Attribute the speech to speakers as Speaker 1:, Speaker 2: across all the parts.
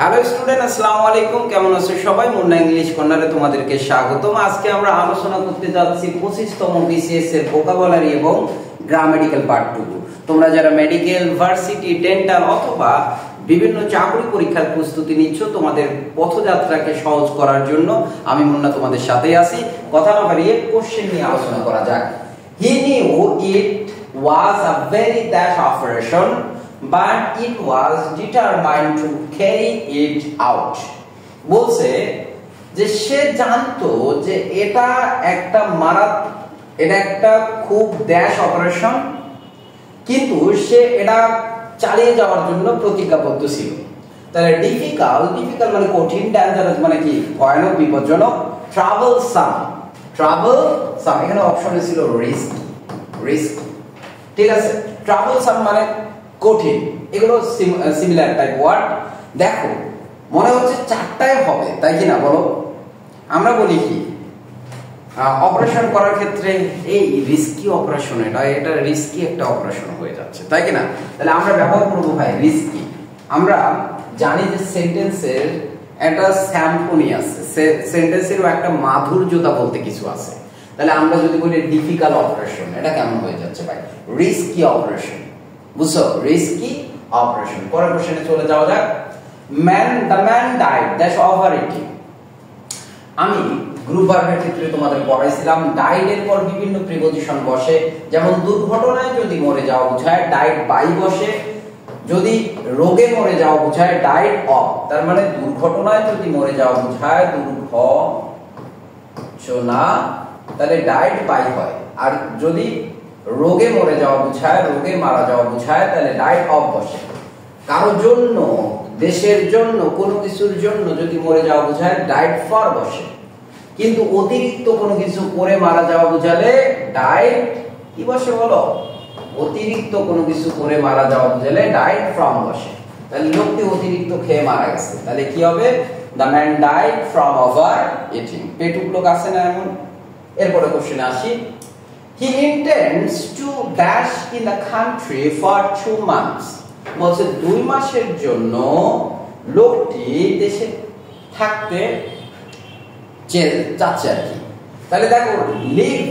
Speaker 1: Hello student, আসসালামু আলাইকুম। কেমন আছো সবাই? মুন্না ইংলিশ কর্নারে তোমাদেরকে স্বাগতম। আজকে আমরা আলোচনা করতে যাচ্ছি 25তম বিসিএস এর ভোকাবুলারি এবং গ্রামাটিক্যাল পার্টটুকু। তোমরা যারা মেডিকেল, ভার্সিটি, ডেন্টাল অথবা বিভিন্ন চাকরি পরীক্ষার প্রস্তুতি নিচ্ছ, তোমাদের পথযাত্রাকে সহজ করার জন্য আমি মুন্না তোমাদের সাথেই আছি। কথা না বাড়িয়ে কোশ্চেন নিয়ে আলোচনা করা যাক। He knew it was a very dash operation but it was determined to carry it out. বলছে যে সে জানতো যে এটা একটা খুব ড্যাশ অপারেশন, কিন্তু সে এটা চালিয়ে যাওয়ার জন্য প্রতিজ্ঞাবদ্ধ ছিল। তাহলে ডিফিকাল্ট মানে কঠিন, ডেঞ্জারাস মানে কি ভয়ানক, বিপজ্জনক, ট্রাবলসাম এখানে অপশনে ছিল রিস্ক। ঠিক আছে, ট্রাবলসাম মানে কঠিন। এগুলো সিমিলার টাইপ ওয়ার্ড। দেখো মনে হচ্ছে চারটায় হবে, তাই কি না বলো? আমরা বলি কি অপারেশন করার ক্ষেত্রে এই রিস্কি অপারেশন, এটা রিস্কি একটা অপারেশন হয়ে যাচ্ছে, তাই কি না? তাহলে আমরা ব্যবহার করবো ভাই রিস্কি। আমরা জানি যে সেন্টেন্সের একটা স্যাম্পনি আছে, সেন্টেন্সেরও একটা মাধুর্যতা বলতে কিছু আছে। তাহলে আমরা যদি বলি ডিফিকাল্ট অপারেশন, এটা কেমন হয়ে যাচ্ছে ভাই? Risky operation. বুঝছো? Risky operation. পরের কোশ্চেনে চলে যাওয়া যাক। The man died dash overeating. আমি গ্রুপ ভার্বের ক্ষেত্রে তোমাদের পড়াইছিলাম ডাইড এর পর বিভিন্ন প্রিপজিশন বসে। যেমন দুর্ঘটনায় যদি মরে যাওয়া বোঝায় ডাইড বাই বসে, যদি রোগে মরে যাওয়া বোঝায় ডাইড অফ। তার মানে দুর্ঘটনায় যদি মরে যাওয়া বোঝায় দুর্ঘটনা, তাহলে ডাইড বাই হয়। আর যদি রোগে মরে যাওয়া বোঝায়, রোগে মারা যাওয়া বোঝায়, তাহলে ডাইড অফ বসে। কারোর জন্য, দেশের জন্য, কোনো কিছুর জন্য যদি মরে যাওয়া বোঝায় ডাইড ফর বসে। কিন্তু অতিরিক্ত কোনো কিছু করে মারা যাওয়া বোঝালে ডাইড কি বসে বলো? অতিরিক্ত কোনো কিছু করে মারা যাওয়া বোঝালে ডাইড ফ্রম বসে। তাহলে লোকটি অতিরিক্ত খেয়ে মারা গেছে, তাহলে কি হবে? The man died from overeating. পেটুক লোক আছে না এমন। এরপরে কোশ্চেনে আসি। He intends to dash in the country for 2 months. বলছে 2 মাসের জন্য লোকটি দেশে থাকতে যাচ্ছে আর কি। তাহলে দেখো লিভ,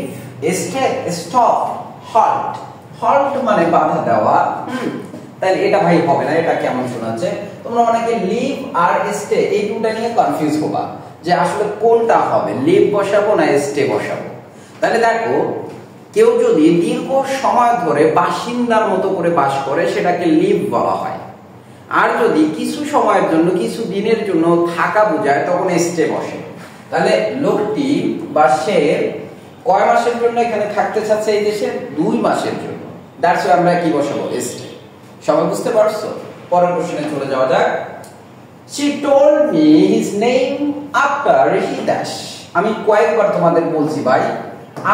Speaker 1: স্টে, স্টপ, হল্ট মানে বাধা দেওয়া। তাহলে এটা ভাই হবে না, এটা কেমন শোনাচ্ছে? তোমরা অনেকে লিভ আর স্টে এই দুটো নিয়ে কনফিউজ হবা যে আসলে কোনটা হবে, লিভ বসাবো না স্টে বসাবো। তাহলে দেখো কেউ যদি দীর্ঘ সময় ধরে বাসিন্দার মতো করে বাস করে সেটাকে লিভ বলা হয়। আর যদি কিছু সময়ের জন্য, কিছু দিনের জন্য থাকা বোঝায় তখন স্টে বসে। তাহলে লোকটি বা সে কয় মাসের জন্য এখানে থাকতে চাচ্ছে এই দেশে? 2 মাসের জন্য। দ্যাটস ওয়াই আমরা কি বসাবো? স্টে। সবাই বুঝতে পারছো? পরের কোশ্চেনে চলে যাওয়া যাক। She told me his name after he dash. আমি কয়েকবার তোমাদের বলছি ভাই,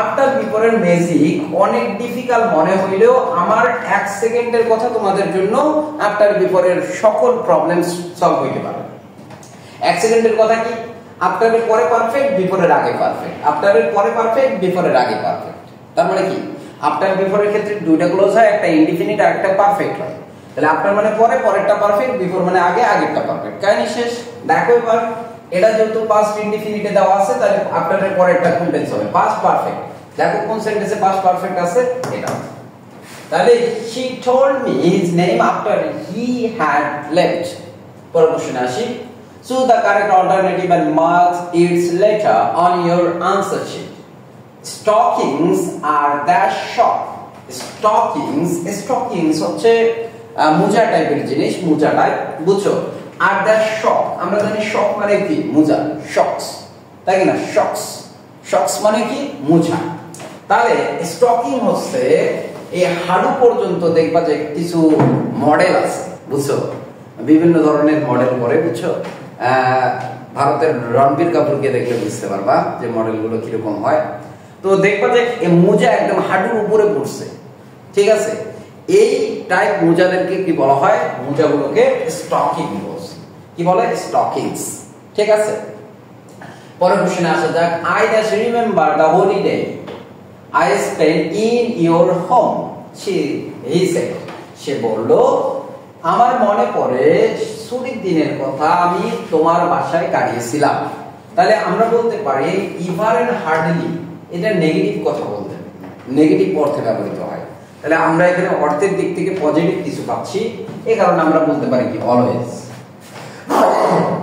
Speaker 1: আফটার বিফোরের ম্যাজিক অনেক ডিফিকাল্ট মনে হইলেও আমার 1 সেকেন্ডের কথা তোমাদের জন্য আফটার বিফোরের সকল প্রবলেম সলভ হইতে পারে। 1 সেকেন্ডের কথা কি? আফটারের পরে পারফেক্ট, বিফোরের আগে পারফেক্ট। আফটারের পরে পারফেক্ট, বিফোরের আগে পারফেক্ট। তার মানে কি আফটার বিফোরের ক্ষেত্রে দুইটা ক্লোজ হয়, একটা ইনডিফিনিট আর একটা পারফেক্ট হয়। তাহলে আফটার মানে পরে, পরেরটা পারফেক্ট, বিফোর মানে আগে, আগেরটা পারফেক্ট। কাহিনী শেষ। দেখো এবার এটা যেহেতু পাস্ট ইনডিফিনিটে দেওয়া আছে, তাহলে আফটারের পরেরটা কোন টেন্স হবে? Past perfect. দেখো কোন সেন্টেন্সে পাস্ট পারফেক্ট আছে? এটা। তাহলে she told me his name after he had left. পরের কোশ্চেনে আসি। Choose the correct alternative and mark its letter on your answer sheet. Stockings are dash shop. Stockings হচ্ছে মোজা টাইপের জিনিস, মোজা টাইপ, বুঝছো? আর দাশ শক, আমরা জানি শক মানে কি? মোজা, শক্স, তাই কি না? শক্স মানে কি? মোজা। তাহলে স্টকিং হচ্ছে এই হাঁটু পর্যন্ত, দেখবা যে কিছু মডেল আছে, বুঝছো? বিভিন্ন ধরনের মডেল করে, বুঝছো? ভারতের রণবীর কাপুরকে দেখলে বুঝতে পারবা যে মডেলগুলো কিরকম হয়। তো দেখবা যে মোজা একদম হাঁটুর উপরে পড়ছে, ঠিক আছে? এই টাইপ মোজাদেরকে কি বলা হয়? মোজাগুলোকে স্টকিং বলে। কি বলে? স্টকিংস। ঠিক আছে, পরের কোশ্চেনে আসা যাক। I just remember the holiday I spent in your home. He said. সে বলল আমার মনে পড়ে ছুটির দিনের কথা আমি তোমার বাসায় কাটিয়েছিলাম। তাহলে আমরা বলতে পারি ইভার এন্ড হার্ডলি, এটা নেগেটিভ কথা বলতে, নেগেটিভ অর্থে ব্যবহৃত হয়। তাহলে আমরা এখানে অর্থের দিক থেকে পজিটিভ কিছু পাচ্ছি, এই কারণে আমরা বলতে পারি কি অলওয়েজ।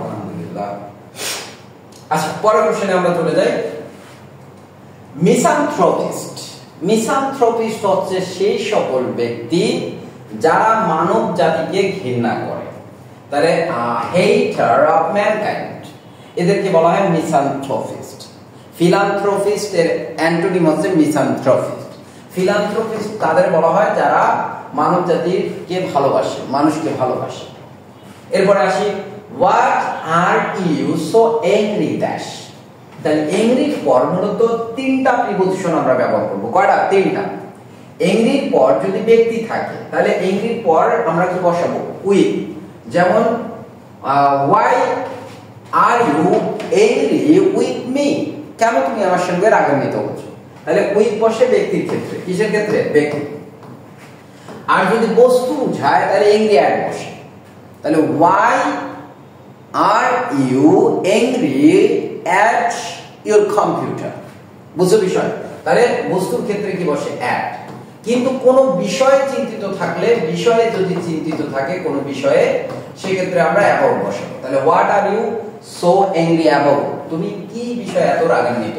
Speaker 1: আলহামদুলিল্লাহ। আচ্ছা, পরের কোশ্চেনে আমরা চলে যাই। মিসানথ্রপিস্ট, মিসানথ্রপিস্ট হচ্ছে সেই সকল ব্যক্তি যারা মানব জাতিকে ঘৃণা করে। তাহলে হেটার অফ ম্যানকাইন্ড, এদেরকে বলা হয় মিসানথ্রপিস্ট। ফিলান্থ্রপিস্ট এর অ্যান্টোনিম হচ্ছে মিসানথ্রপিস্ট। ফিলান্থ্রপিস্ট তাদের বলা হয় যারা মানব জাতিকে ভালোবাসে, মানুষকে ভালোবাসে। এরপরে আসি, what are you so angry dash. তাহলে এংরির পর মূলত তিনটা প্রিপজিশন আমরা ব্যবহার করব। কয়টা? তিনটা। এংরির পর যদি ব্যক্তি থাকে তাহলে এংরির পর আমরা কি বসাবো? উইথ। যেমন why are you angry with me, কেন তুমি আমার সঙ্গে রাগান্বিত হচ্ছ? তাহলে উইথ বসে ব্যক্তির ক্ষেত্রে। কিসের ক্ষেত্রে? ব্যক্তি। আর যদি বস্তু বোঝায় তাহলে এংরি অ্যাড বসে। তাহলে why are you angry at your computer, বুঝছো বিষয়? তাহলে বস্তুর ক্ষেত্রে কি বসে? অ্যাট। কিন্তু কোন বিষয়ে চিন্তিত থাকলে, বিষয়ে যদি চিন্তিত থাকে কোন বিষয়ে, সেক্ষেত্রে আমরা অ্যাবাউট বসাবো। তাহলে what are you so angry about, তুমি কি বিষয়ে এত রাগান্বিত?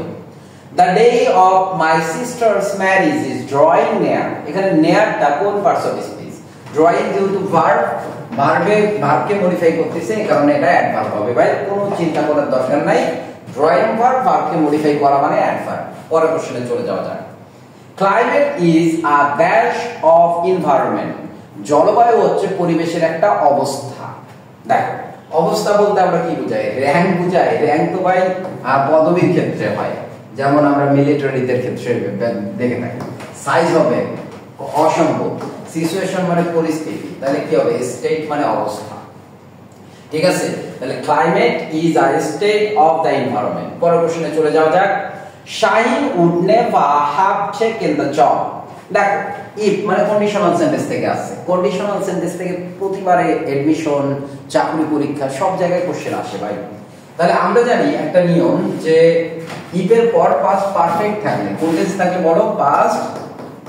Speaker 1: The day of my sister's marriage is drawing near. এখানে নিয়ারটা কোন পার্টস অফ স্পিচ? ড্রয়িং যেহেতু ভার্ব, ভার্বকে মডিফাই করতেছে, এই কারণে এটা অ্যাডভার্ব হবে। ভাই কোনো চিন্তা করার দরকার নাই, ড্রয়িং ভার্ব, ভার্বকে মডিফাই করা মানে অ্যাডভার্ব। পরের কোশ্চেনে চলে যাওয়া যাক। Climate is a dash of environment. জলবায়ু হচ্ছে পরিবেশের একটা অবস্থা। দেখো, অবস্থা বলতে আমরা কি বুঝাই? র‍্যাঙ্ক বুঝাই। র‍্যাঙ্ক তো ভাই পদবীর ক্ষেত্রে হয়, যেমন আমরা মিলিটারিদের ক্ষেত্রে দেখে থাকি। সাইজ হবে অসম্ভব, সিচুয়েশন মানে পরিস্থিতি, তাহলে কি হবে? স্টেট মানে অবস্থা। ঠিক আছে? তাহলে climate is a state of the environment. পরের কোশ্চেনে চলে যাওয়া যাক। Shahin would never have taken the job. দেখো, ইফ মানে কন্ডিশনাল সেন্টেন্স থেকে আসছে। কন্ডিশনাল সেন্টেন্স থেকে প্রতিবারে এডমিশন, চাকরি পরীক্ষা সব জায়গায় কোশ্চেন আসে ভাই। তাহলে আমরা জানি একটা নিয়ম যে ইফ এর পর পাস্ট পারফেক্ট থাকলে, কোন টেন্স থাকলে বড়? পাস্ট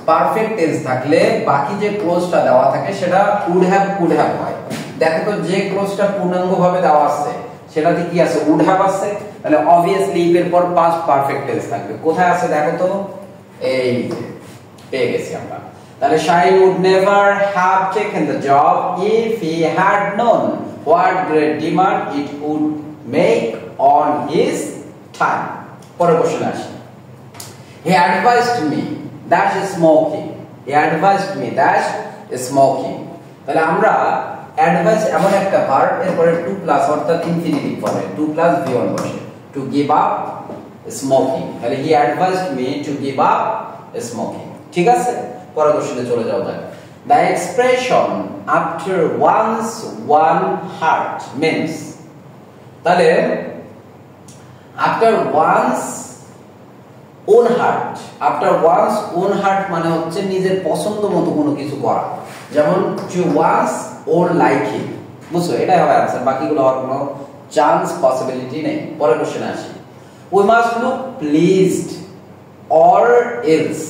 Speaker 1: পারফেক্ট টেন্স থাকলে বাকি যে ক্লোজটা দেওয়া থাকে সেটা উড হ্যাভ কুড হ্যাভ হয়। দেখো তো, যে ক্লোজটা পূর্ণাঙ্গ ভাবে দেওয়া আছে সেটাতে কি আছে? উড হ্যাভ আছে। তাহলে অবভিয়াসলি ইফ এর পর পাস্ট পারফেক্ট টেন্স থাকবে। কোথায় আছে দেখো তো? এই পেয়ে গেছি আমরা। তাহলে Shahin would never have taken the job if he had known what great demand it would make on his time. পরের কোশ্চেনে আসি। He advised me that smoking. He advised me that smoking. তাহলে আমরা অ্যাডভাইস এমন একটা ভার্ব, এরপরে to plus অর্থাৎ infinitive ফর্মে টু প্লাস V1 বসে, টু গিভ আপ স্মোকিং। তাহলে he advised me to give up smoking. ঠিক আছে? পরের কোশ্চেনে চলে যাওয়া যাক। The expression after once one heart means. তাহলে after once own heart, after once own heart মানে হচ্ছে নিজের পছন্দ মতো কোনো কিছু করা। যেমন টু ওয়ান্স ওর লাইকিং, বুঝছো? এটাই হবে আনসার, বাকিগুলো হওয়ার কোনো চান্স পসিবিলিটি নেই। পরের কোশ্চেনে আসি। We must look pleased or else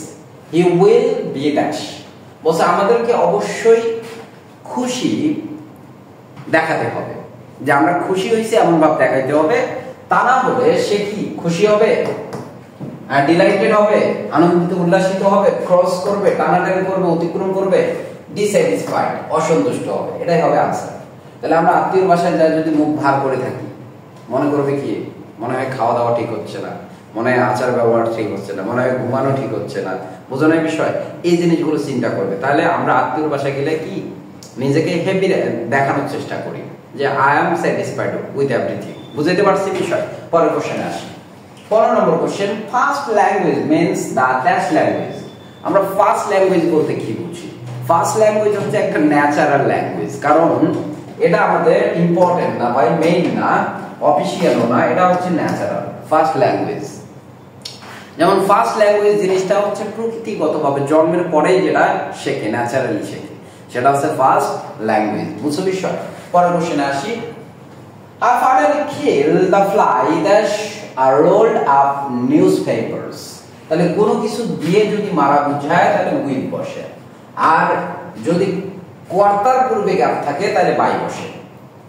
Speaker 1: he will be dash. বলছে আমাদেরকে অবশ্যই খুশি দেখাতে হবে, যে আমরা খুশি হয়েছি এমন ভাব দেখাইতে হবে, তা না হলে সে কি খুশি হবে? ডিলাইটেড হবে, আনন্দিত উল্লাসিত হবে, ক্রস করবে, টানাটানি করবে, অতিক্রম করবে, ডিস্যাটিসফাইড, অসন্তুষ্ট হবে। এটাই হবে আনসার। তাহলে আমরা আত্মীয়র বাসায় যাই যদি মুখ ভার করে থাকি, মনে করবে কি? মনে হয় খাওয়া দাওয়া ঠিক হচ্ছে না, মনে হয় আচার ব্যবহার ঠিক হচ্ছে না, মনে হয় ঘুমানো ঠিক হচ্ছে না, বোঝানোর বিষয়, এই জিনিসগুলো চিন্তা করবে। তাহলে আমরা আত্মীয়র বাসায় গেলে কি নিজেকে হ্যাপি দেখানোর চেষ্টা করি, যে I am satisfied with everything. বুঝাইতে পারছি বিষয়? পরের কোশ্চেনে আসি। 15 number question. First language means the dash language. আমরা ফার্স্ট ল্যাঙ্গুয়েজ বলতে কি বুঝি? ফার্স্ট ল্যাঙ্গুয়েজ হচ্ছে একটা ন্যাচারাল ল্যাঙ্গুয়েজ, কারণ এটা আমাদের ইম্পর্টেন্ট না ভাই, মেইন না, অফিশিয়ালও না, এটা হচ্ছে ন্যাচারাল ফার্স্ট ল্যাঙ্গুয়েজ। যেমন ফার্স্ট ল্যাঙ্গুয়েজ জিনিসটা হচ্ছে প্রকৃতিগতভাবে জন্মের পরেই যেটা শেখে, ন্যাচারালি শেখে, সেটা হচ্ছে ফার্স্ট ল্যাঙ্গুয়েজ। বুঝছো বিষয়? পরের কোশ্চেনে আসি। I finally killed the fly that rolled up newspapers. তাহলে কোনো কিছু দিয়ে যদি মারা বুঝায় তাহলে উইথ বসে, আর যদি কর্তার পূর্বে গ্যাপ থাকে তাহলে বাই বসে।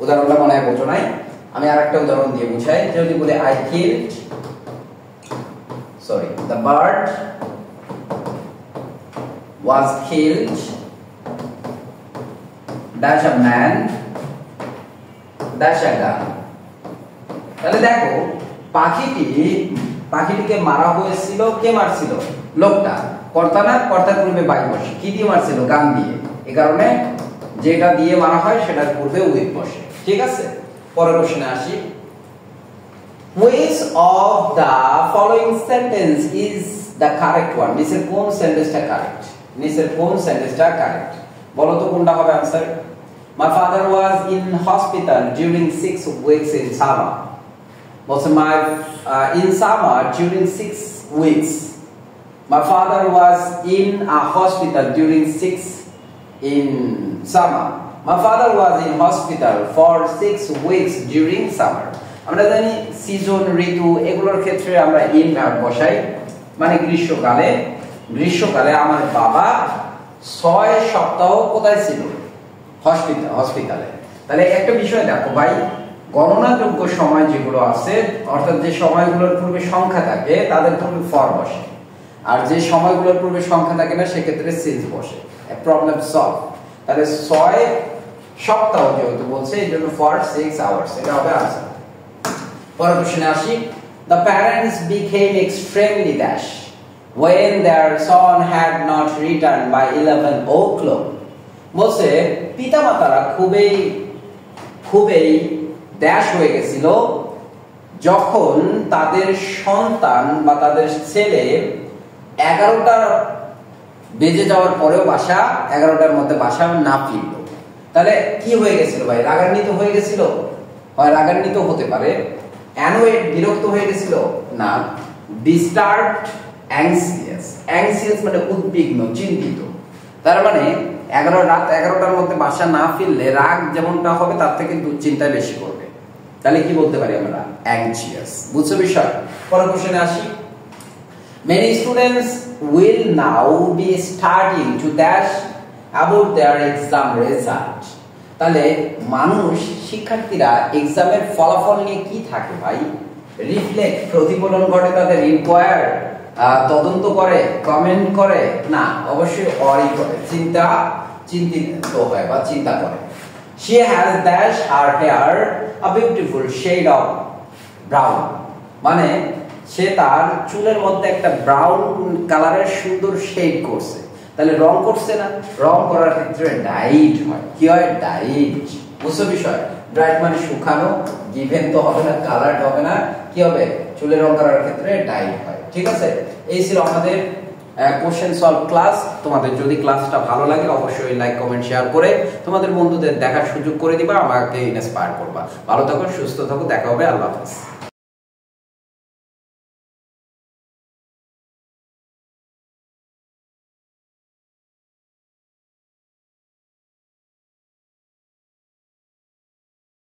Speaker 1: উদাহরণটা মনে হয় বোঝো নাই, আমি আরেকটা উদাহরণ দিয়ে বুঝাই। যদি বলে I killed the bird was killed dash a man dash a gun। তাহলে দেখো পাখিটিকে মারা হয়েছিল, কে মারছিল? লোকটা। কর্তা না, কর্তার পূর্বে বাই বসে। কি দিয়ে মারছিল? গান দিয়ে। এই কারণে যেটা দিয়ে মারা হয় সেটার পূর্বে উইথ বসে। ঠিক আছে, পরের কোশ্চেনে আসি। Which of the following sentence is the correct one? নিচের কোন সেন্টেন্সটা কারেক্ট? নিচের কোন সেন্টেন্সটা কারেক্ট? বলো তো কোনটা হবে answer? My father was in hospital during 6 weeks in summer. বলছে in summer during 6 weeks. My father was in a hospital during 6 in summer. My father was in hospital for 6 weeks during summer. আমরা জানি season, ঋতু এগুলোর ক্ষেত্রে আমরা in verb বসাই। মানে গ্রীষ্মকালে আমার বাবা 6 সপ্তাহ কোথায় ছিল? হসপিটালে। তাহলে একটা বিষয় দেখো ভাই, গণনাযোগ্য সময় যেগুলো আছে, অর্থাৎ যে সময়গুলোর পূর্বে সংখ্যা থাকে তাদের পূর্বে ফর বসে, আর যে সময়গুলোর পূর্বে সংখ্যা থাকে না সেক্ষেত্রে সিন্স বসে। Problem solve. তাহলে 6 সপ্তাহ যেহেতু বলছে এই জন্য ফর 6 আওয়ার্স, এটা হবে आंसर। পরের কোশ্চেনে আসি। The parents became extremely dash when their son had not returned by 11 o'clock. বলছে পিতামাতারা খুবই ড্যাশ হয়ে গেছিল যখন তাদের সন্তান বা তাদের ছেলে 11টা বেজে যাওয়ার পরেও 11টার মধ্যে বাসা না ফিরল। তাহলে কি হয়ে গেছিল ভাই? রাগান্বিত হয়ে গেছিল? হয় রাগান্বিত হতে পারে। অ্যানোয়েড বিরক্ত হয়ে গেছিল? না। ডিস্টার্বড, অ্যাংসিয়াস মানে উদ্বিগ্ন, চিন্তিত। তার মানে রাত 11টার মধ্যে বাসা না ফিরলে রাগ যেমনটা হবে তার থেকে দুশ্চিন্তায় বেশি করবে। তাহলে কি বলতে পারি আমরা? অ্যাংশিয়াস। বুঝছো বিষয়? পরের কোশ্চেনে আসি। Many students will now be starting to dash about their exam result. তাহলে শিক্ষার্থীরা এক্সামের ফলাফল নিয়ে কি থাকে ভাই? রিফ্লেক্ট, প্রতিফলন ঘটে তাদের, ইনকোয়ার, তদন্ত করে, কমেন্ট করে? না, অবশ্যই অরই করে, চিন্তিত হয় বা চিন্তা করে। She has dashed her hair a beautiful shade of brown. মানে সে তার চুলের মধ্যে একটা ব্রাউন কালারের সুন্দর শেড করছে। তাহলে রং করছে না? রং করার ক্ষেত্রে ডাইড হয়। কি হয়? ডাইড। বুঝছো বিষয়? ব্রাইট মানে শুকানো, গিভেন তো হবে না, কালারড হবে না, কি হবে? চুলের রং করার ক্ষেত্রে ডাইড হয়। ঠিক আছে, এই ছিল আমাদের কোশ্চেন সলভ ক্লাস। তোমাদের যদি ক্লাসটা ভালো লাগে অবশ্যই লাইক, কমেন্ট, শেয়ার করে তোমাদের বন্ধুদের দেখার সুযোগ করে দিবা, আমাকে ইন্সপায়ার করবা। ভালো থাকো, সুস্থ থাকো, দেখা হবে। আল্লাহ হাফেজ।